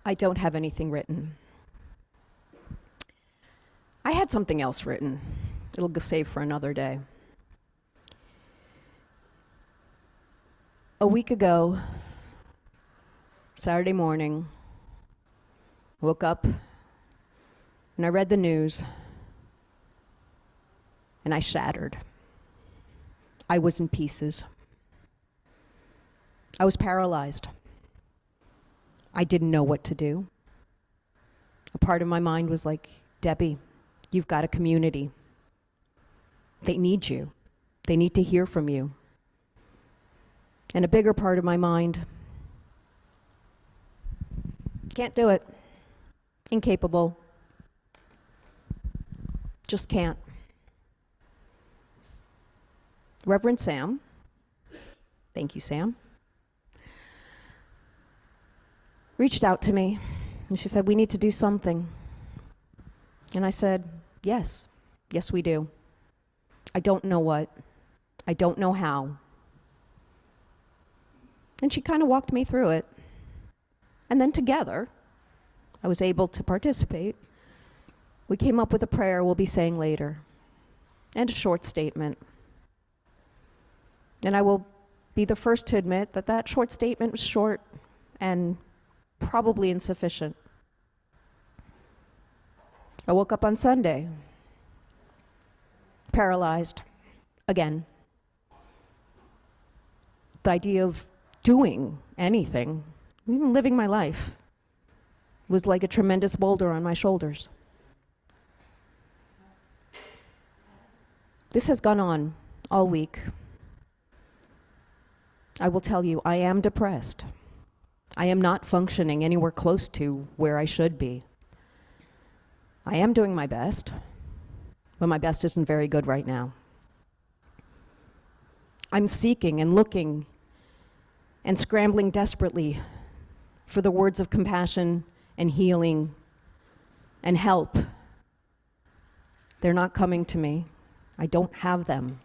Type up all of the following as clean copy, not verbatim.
I don't have anything written. I had something else written. It'll go save for another day. A week ago, Saturday morning, woke up and I read the news and I shattered. I was in pieces. I was paralyzed. I didn't know what to do. A part of my mind was like, Debbie, you've got a community. They need you. They need to hear from you. And a bigger part of my mind, can't do it. Incapable. Just can't. Reverend Sam, thank you, Sam, reached out to me and she said, we need to do something. And I said, yes, we do. I don't know what. I don't know how. And she kind of walked me through it. And then together, I was able to participate. We came up with a prayer we'll be saying later, and a short statement. And I will be the first to admit that that short statement was short and probably insufficient. I woke up on Sunday, paralyzed, again. The idea of doing anything, even living my life, was like a tremendous boulder on my shoulders. This has gone on all week. I will tell you, I am depressed. I am not functioning anywhere close to where I should be. I am doing my best, but my best isn't very good right now. I'm seeking and looking and scrambling desperately for the words of compassion and healing and help. They're not coming to me. I don't have them.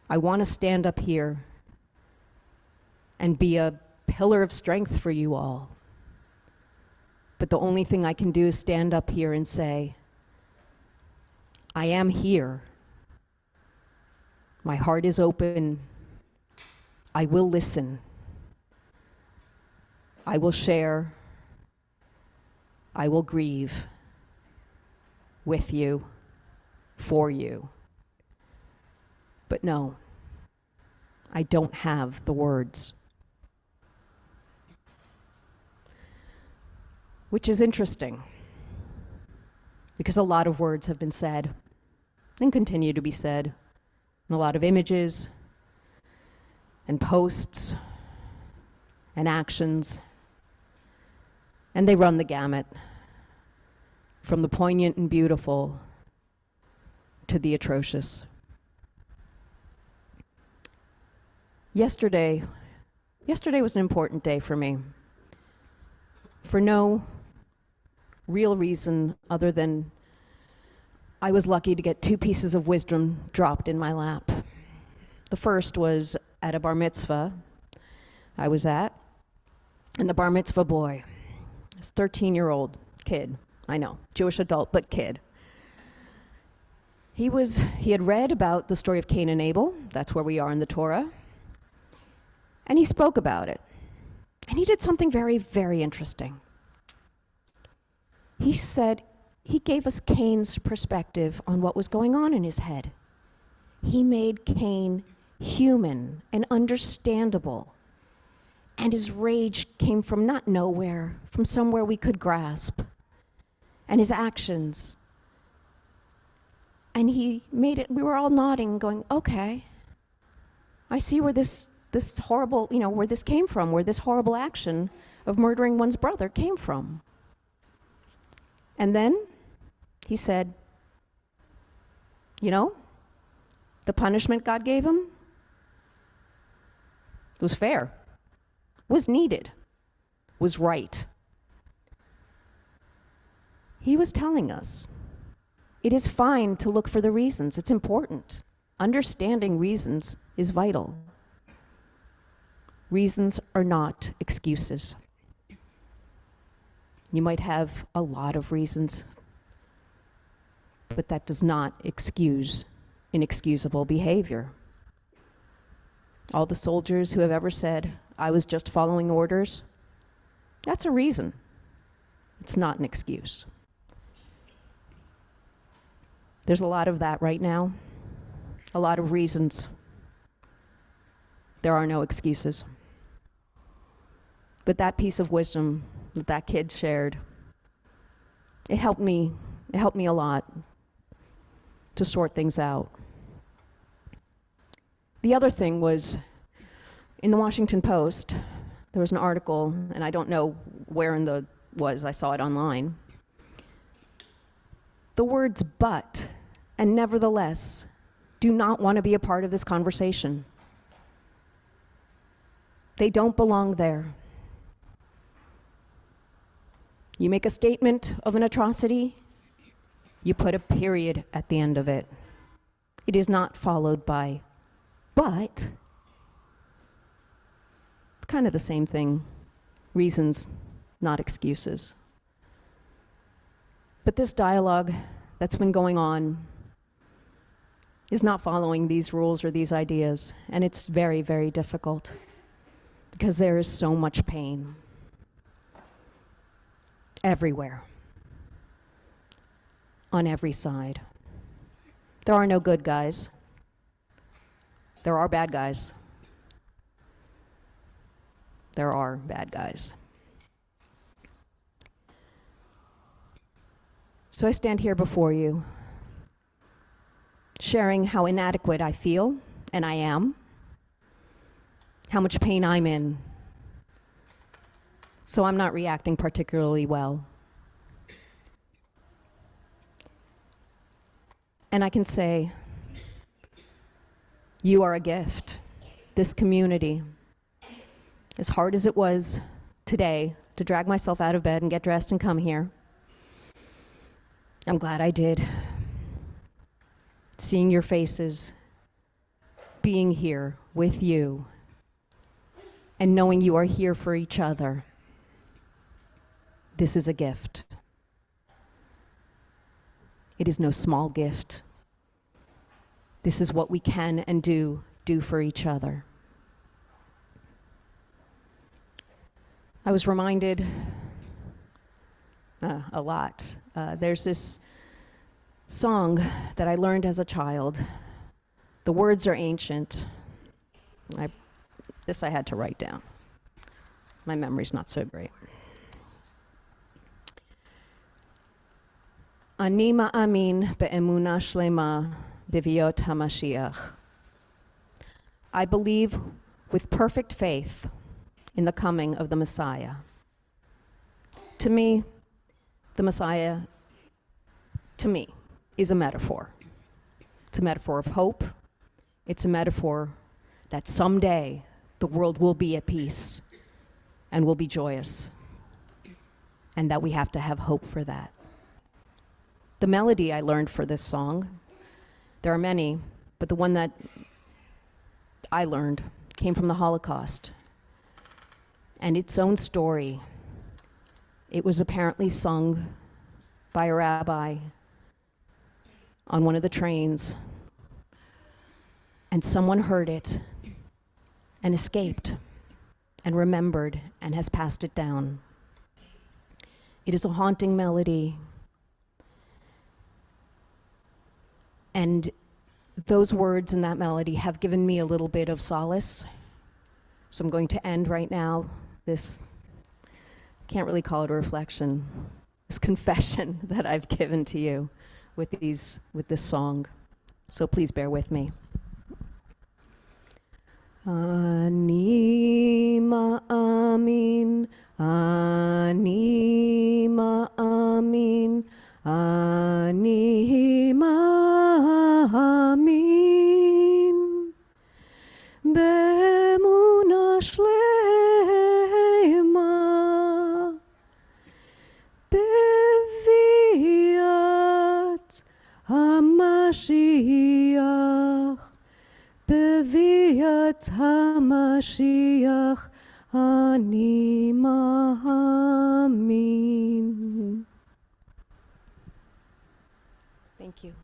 I want to stand up here and be a pillar of strength for you all. But the only thing I can do is stand up here and say, I am here. My heart is open. I will listen. I will share. I will grieve with you, for you. But no, I don't have the words. Which is interesting, because a lot of words have been said and continue to be said, and a lot of images and posts and actions, and they run the gamut from the poignant and beautiful to the atrocious. Yesterday was an important day for me, for no real reason other than I was lucky to get 2 pieces of wisdom dropped in my lap. The first was at a bar mitzvah I was at, and the bar mitzvah boy, this 13-year-old kid, I know, Jewish adult, but kid. He had read about the story of Cain and Abel, that's where we are in the Torah, and he spoke about it. And he did something very, very interesting. He said, he gave us Cain's perspective on what was going on in his head. He made Cain human and understandable. And his rage came from not nowhere, from somewhere we could grasp. And his actions. And he made it, we were all nodding, going, okay, I see where this horrible, where this came from, where this horrible action of murdering one's brother came from. And then he said, the punishment God gave him was fair, was needed, was right. He was telling us, it is fine to look for the reasons. It's important. Understanding reasons is vital. Reasons are not excuses. You might have a lot of reasons, but that does not excuse inexcusable behavior. All the soldiers who have ever said, "I was just following orders," that's a reason. It's not an excuse. There's a lot of that right now, a lot of reasons. There are no excuses. But that piece of wisdom that that kid shared, it helped me a lot to sort things out. The other thing was, in the Washington Post, there was an article, and I don't know where I saw it online. The words "but" and "nevertheless" do not want to be a part of this conversation. They don't belong there. You make a statement of an atrocity, you put a period at the end of it. It is not followed by "but." It's kind of the same thing. Reasons, not excuses. But this dialogue that's been going on is not following these rules or these ideas, and it's very, very difficult because there is so much pain everywhere, on every side. There are no good guys. There are bad guys. There are bad guys. So I stand here before you, sharing how inadequate I feel, and I am, how much pain I'm in. So I'm not reacting particularly well. And I can say, you are a gift. This community, as hard as it was today to drag myself out of bed and get dressed and come here, I'm glad I did. Seeing your faces, being here with you, and knowing you are here for each other, this is a gift. It is no small gift. This is what we can and do for each other. I was reminded a lot. There's this song that I learned as a child. The words are ancient. This I had to write down. My memory's not so great. Ani ma'amin be'emuna shlema b'viot HaMashiach. I believe with perfect faith in the coming of the Messiah. To me, the Messiah, is a metaphor. It's a metaphor of hope. It's a metaphor that someday the world will be at peace and will be joyous, and that we have to have hope for that. The melody I learned for this song, there are many, but the one that I learned came from the Holocaust and its own story. It was apparently sung by a rabbi on one of the trains, and someone heard it and escaped and remembered and has passed it down. It is a haunting melody, and those words in that melody have given me a little bit of solace. So I'm going to end right now this, can't really call it a reflection, this confession that I've given to you with this song. So please bear with me. Ani ma'amin, ani ma'amin, ani ma'amin, be'emuna shlema, beviat HaMashiach, beviat HaMashiach, ani ma'amin. Thank you.